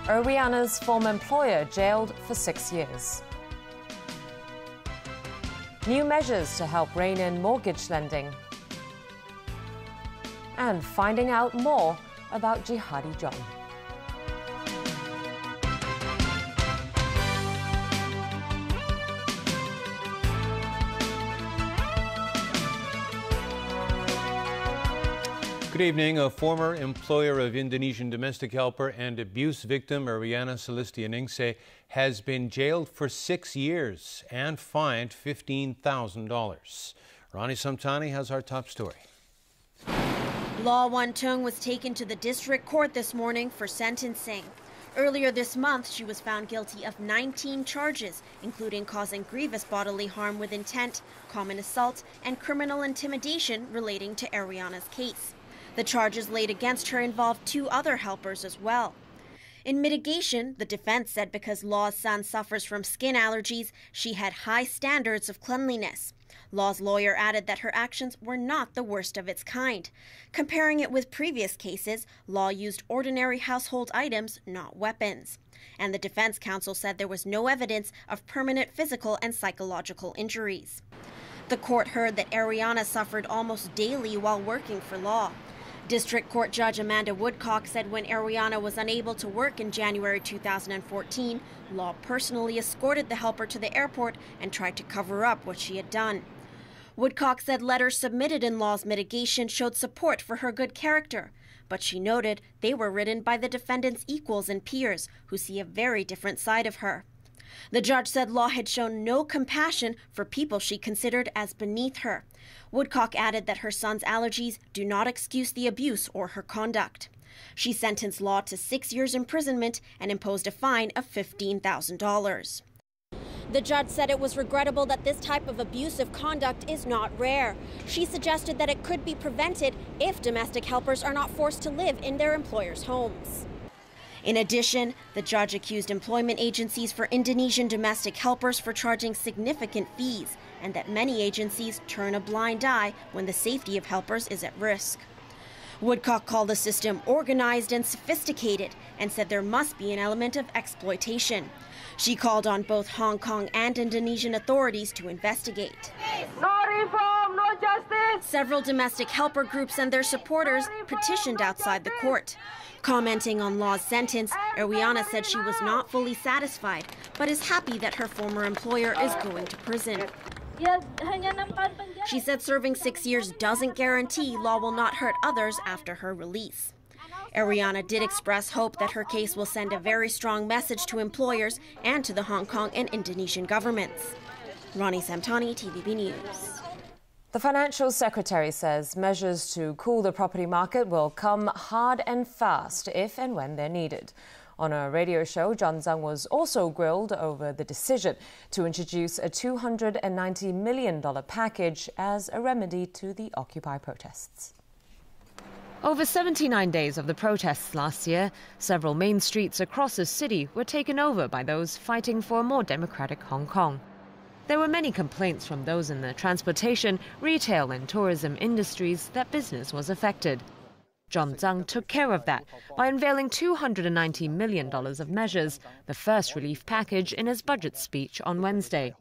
Rihanna's former employer jailed for 6 years. New measures to help rein in mortgage lending. And finding out more about Jihadi John. Good evening. A former employer of Indonesian domestic helper and abuse victim Ariana Celestianingsih has been jailed for 6 years and fined $15,000. Ronnie Samtani has our top story. Diane To was taken to the district court this morning for sentencing. Earlier this month, she was found guilty of 19 charges, including causing grievous bodily harm with intent, common assault, and criminal intimidation relating to Ariana's case. The charges laid against her involved 2 other helpers as well. In mitigation, the defense said because Law's son suffers from skin allergies, she had high standards of cleanliness. Law's lawyer added that her actions were not the worst of its kind. Comparing it with previous cases, Law used ordinary household items, not weapons. And the defense counsel said there was no evidence of permanent physical and psychological injuries. The court heard that Ariana suffered almost daily while working for Law. District Court Judge Amanda Woodcock said when Ariana was unable to work in January 2014, Law personally escorted the helper to the airport and tried to cover up what she had done. Woodcock said letters submitted in Law's mitigation showed support for her good character, but she noted they were written by the defendant's equals and peers who see a very different side of her. The judge said Law had shown no compassion for people she considered as beneath her. Woodcock added that her son's allergies do not excuse the abuse or her conduct. She sentenced Law to 6 years imprisonment and imposed a fine of $15,000. The judge said it was regrettable that this type of abusive conduct is not rare. She suggested that it could be prevented if domestic helpers are not forced to live in their employers' homes. In addition, the judge accused employment agencies for Indonesian domestic helpers for charging significant fees, and that many agencies turn a blind eye when the safety of helpers is at risk. Woodcock called the system organized and sophisticated and said there must be an element of exploitation. She called on both Hong Kong and Indonesian authorities to investigate. No reform, no justice! Several domestic helper groups and their supporters petitioned outside the court. Commenting on Law's sentence, Ariana said she was not fully satisfied, but is happy that her former employer is going to prison. She said serving 6 years doesn't guarantee Law will not hurt others after her release. Ariana did express hope that her case will send a very strong message to employers and to the Hong Kong and Indonesian governments. Ronnie Samtani, TVB News. The Financial Secretary says measures to cool the property market will come hard and fast if and when they're needed. On a radio show, John Tsang was also grilled over the decision to introduce a $290 million package as a remedy to the Occupy protests. Over 79 days of the protests last year, several main streets across the city were taken over by those fighting for a more democratic Hong Kong. There were many complaints from those in the transportation, retail and tourism industries that business was affected. John Tsang took care of that by unveiling $290 million of measures, the first relief package in his budget speech on Wednesday.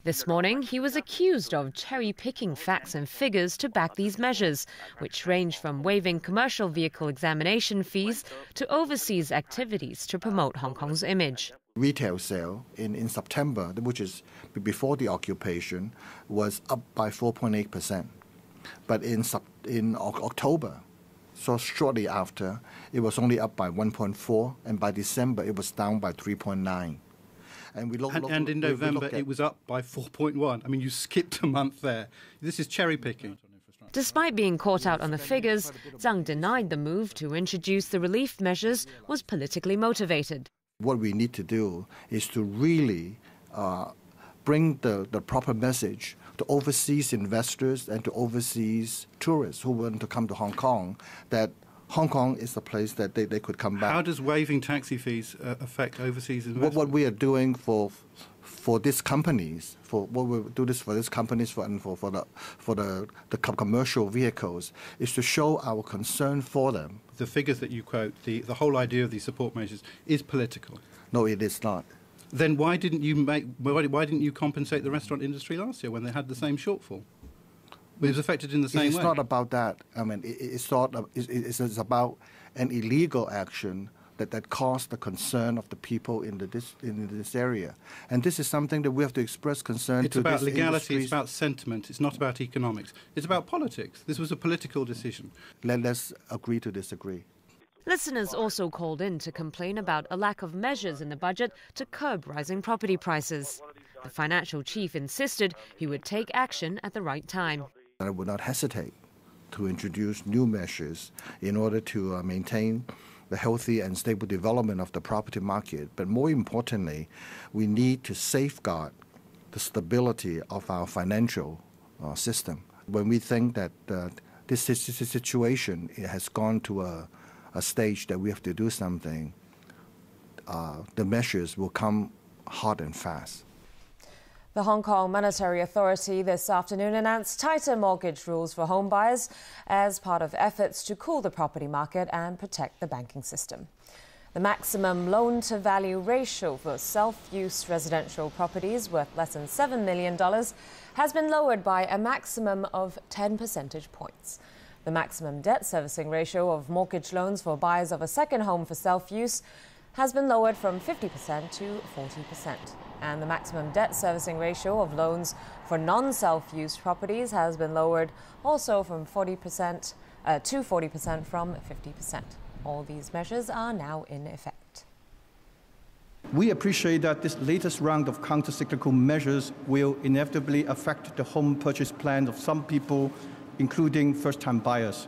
This morning, he was accused of cherry-picking facts and figures to back these measures, which range from waiving commercial vehicle examination fees to overseas activities to promote Hong Kong's image. Retail sale in September, which is before the occupation, was up by 4.8%. But in October, so shortly after, it was only up by 1.4%, and by December it was down by 3.9%. And in November it was up by 4.1%. I mean, you skipped a month there. This is cherry picking. Despite being caught out on the figures, Tsang denied the move to introduce the relief measures was politically motivated. What we need to do is to really bring the proper message to overseas investors and to overseas tourists who want to come to Hong Kong, that Hong Kong is the place that they could come back. How does waiving taxi fees affect overseas investors? What we are doing for for these companies, for what we do this for these companies and for the commercial vehicles, is to show our concern for them. The figures that you quote, the whole idea of these support measures is political. No, it is not. Then why didn't you compensate the restaurant industry last year when they had the same shortfall? It was affected in the same way. It's not about that. I mean, it's about an illegal action that caused the concern of the people in this area. And this is something that we have to express concern to. It's about legality, it's about sentiment, it's not about economics. It's about politics. This was a political decision. Let's agree to disagree. Listeners also called in to complain about a lack of measures in the budget to curb rising property prices. The financial chief insisted he would take action at the right time. I would not hesitate to introduce new measures in order to maintain the healthy and stable development of the property market. But more importantly, we need to safeguard the stability of our financial system. When we think that this situation has gone to a stage that we have to do something, the measures will come hard and fast. The Hong Kong Monetary Authority this afternoon announced tighter mortgage rules for home buyers as part of efforts to cool the property market and protect the banking system. The maximum loan-to-value ratio for self-use residential properties worth less than $7 million has been lowered by a maximum of 10 percentage points. The maximum debt servicing ratio of mortgage loans for buyers of a second home for self-use has been lowered from 50% to 40%. And the maximum debt servicing ratio of loans for non-self-use properties has been lowered also from 40% to 40% from 50%. All these measures are now in effect. We appreciate that this latest round of counter-cyclical measures will inevitably affect the home purchase plans of some people, including first-time buyers.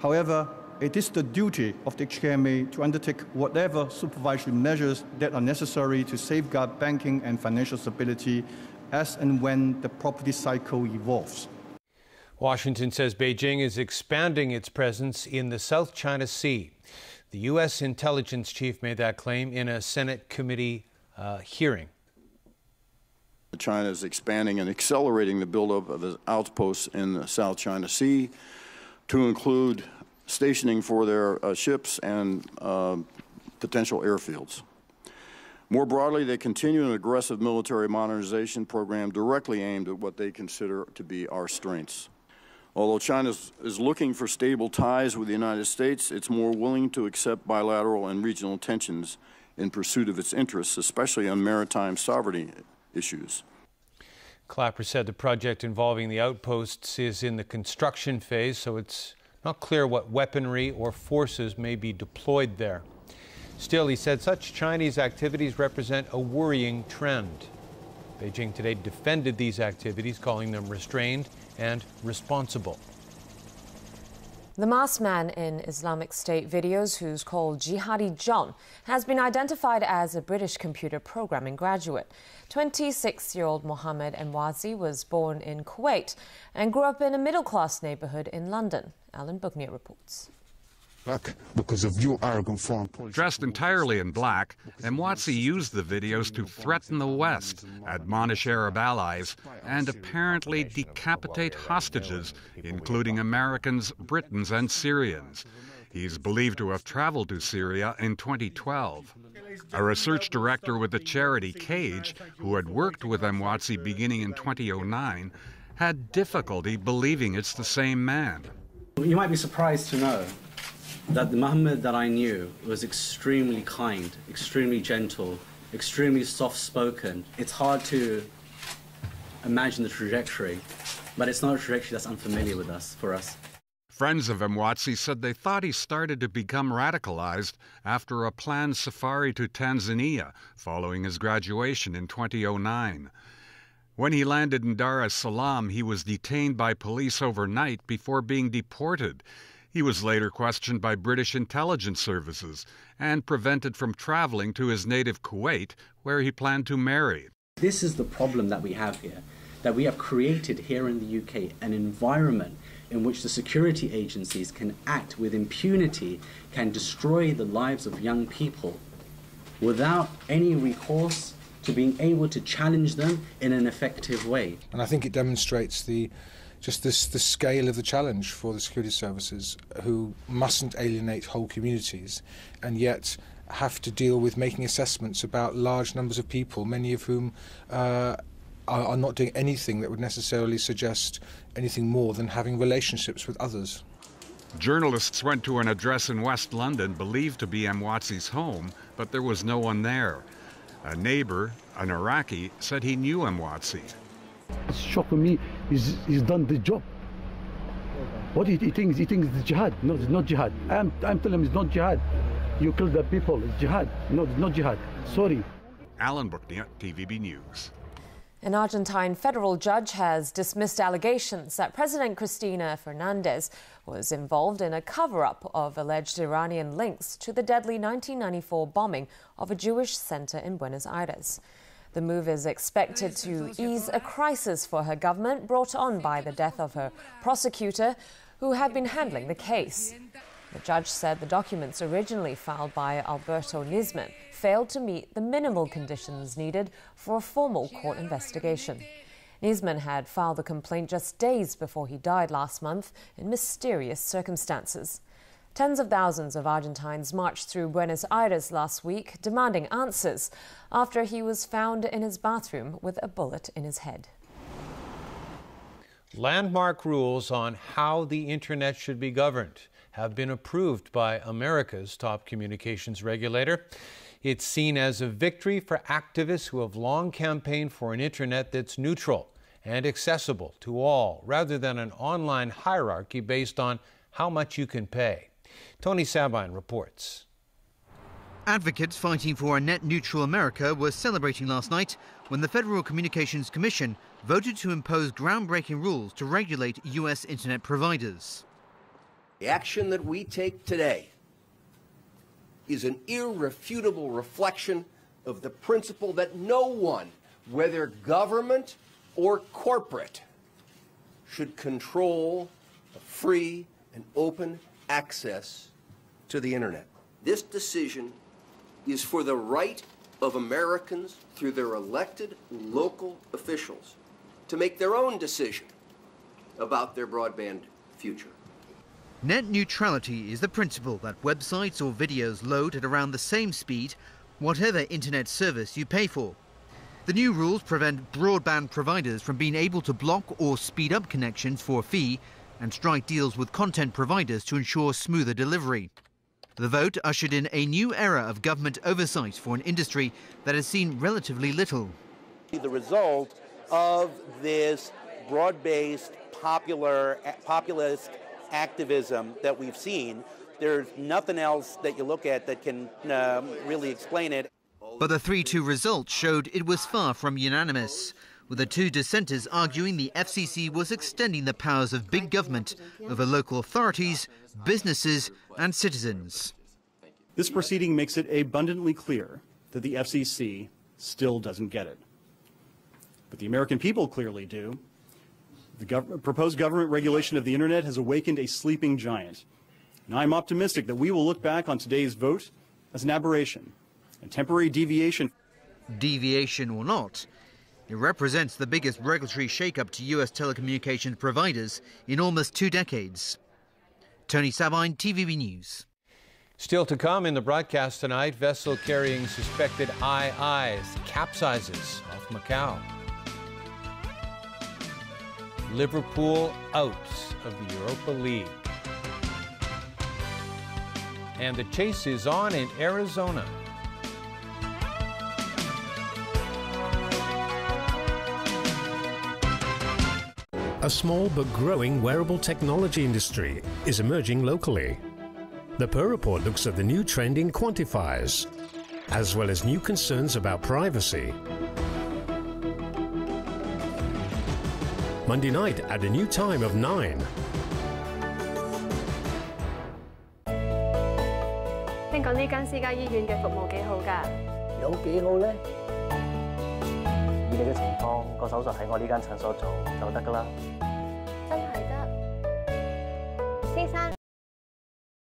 However, it is the duty of the HKMA to undertake whatever supervisory measures that are necessary to safeguard banking and financial stability as and when the property cycle evolves. Washington says Beijing is expanding its presence in the South China Sea. The U.S. intelligence chief made that claim in a Senate committee hearing. China is expanding and accelerating the buildup of its outposts in the South China Sea to include stationing for their ships and potential airfields. More broadly, they continue an aggressive military modernization program directly aimed at what they consider to be our strengths. Although China is looking for stable ties with the United States, it's more willing to accept bilateral and regional tensions in pursuit of its interests, especially on maritime sovereignty issues. Clapper said the project involving the outposts is in the construction phase, so it's not clear what weaponry or forces may be deployed there. Still, he said such Chinese activities represent a worrying trend. Beijing today defended these activities, calling them restrained and responsible. The masked man in Islamic State videos, who's called Jihadi John, has been identified as a British computer programming graduate. 26-year-old Mohammed Emwazi was born in Kuwait and grew up in a middle-class neighborhood in London. Alan Bugnier reports. Because of your arrogant foreign policy. Dressed entirely in black, Emwazi used the videos to threaten the West, admonish Arab allies, and apparently decapitate hostages, including Americans, Britons, and Syrians. He's believed to have traveled to Syria in 2012. A research director with the charity Cage, who had worked with Emwazi beginning in 2009, had difficulty believing it's the same man. You might be surprised to know that the Muhammad that I knew was extremely kind, extremely gentle, extremely soft-spoken. It's hard to imagine the trajectory, but it's not a trajectory that's unfamiliar with us, for us. Friends of Emwazi said they thought he started to become radicalized after a planned safari to Tanzania following his graduation in 2009. When he landed in Dar es Salaam, he was detained by police overnight before being deported. He was later questioned by British intelligence services and prevented from traveling to his native Kuwait, where he planned to marry. This is the problem that we have here, that we have created here in the UK an environment in which the security agencies can act with impunity, can destroy the lives of young people without any recourse to being able to challenge them in an effective way. And I think it demonstrates the scale of the challenge for the security services, who mustn't alienate whole communities and yet have to deal with making assessments about large numbers of people, many of whom are not doing anything that would necessarily suggest anything more than having relationships with others. Journalists went to an address in West London believed to be Mwatsi's home, but there was no one there. A neighbor, an Iraqi, said he knew Mwatsi. It's shocking me. He's done the job. What he thinks it's jihad. No, it's not jihad. I'm telling him it's not jihad. You kill the people, it's jihad. No, it's not jihad. Sorry. Alan Brooknier, TVB News. An Argentine federal judge has dismissed allegations that President Cristina Fernandez was involved in a cover-up of alleged Iranian links to the deadly 1994 bombing of a Jewish center in Buenos Aires. The move is expected to ease a crisis for her government brought on by the death of her prosecutor, who had been handling the case. The judge said the documents originally filed by Alberto Nisman failed to meet the minimal conditions needed for a formal court investigation. Nisman had filed the complaint just days before he died last month in mysterious circumstances. Tens of thousands of Argentines marched through Buenos Aires last week demanding answers after he was found in his bathroom with a bullet in his head. Landmark rules on how the internet should be governed have been approved by America's top communications regulator. It's seen as a victory for activists who have long campaigned for an internet that's neutral and accessible to all, rather than an online hierarchy based on how much you can pay. Tony Sabine reports. Advocates fighting for a net-neutral America were celebrating last night when the Federal Communications Commission voted to impose groundbreaking rules to regulate U.S. internet providers. The action that we take today is an irrefutable reflection of the principle that no one, whether government or corporate, should control a free and open access to the internet. This decision is for the right of Americans through their elected local officials to make their own decision about their broadband future. Net neutrality is the principle that websites or videos load at around the same speed, whatever internet service you pay for. The new rules prevent broadband providers from being able to block or speed up connections for a fee and strike deals with content providers to ensure smoother delivery. The vote ushered in a new era of government oversight for an industry that has seen relatively little. The result of this broad-based, populist activism that we've seen, there's nothing else that you look at that can really explain it. But the 3-2 result showed it was far from unanimous, with the two dissenters arguing the FCC was extending the powers of big government over local authorities, businesses and citizens. This proceeding makes it abundantly clear that the FCC still doesn't get it. But the American people clearly do. The proposed government regulation of the internet has awakened a sleeping giant. And I'm optimistic that we will look back on today's vote as an aberration, a temporary deviation. Deviation or not, it represents the biggest regulatory shake-up to U.S. telecommunications providers in almost 2 decades. Tony Sabine, TVB News. Still to come in the broadcast tonight, vessel carrying suspected IIs capsizes off Macau. Liverpool out of the Europa League. And the chase is on in Arizona. A small but growing wearable technology industry is emerging locally. The Pearl Report looks at the new trend in quantifiers, as well as new concerns about privacy. Monday night at a new time of 9. 聽講呢間私家醫院嘅服務幾好㗎，有幾好呢？以你嘅情況，個手術喺我呢間診所做就得㗎啦。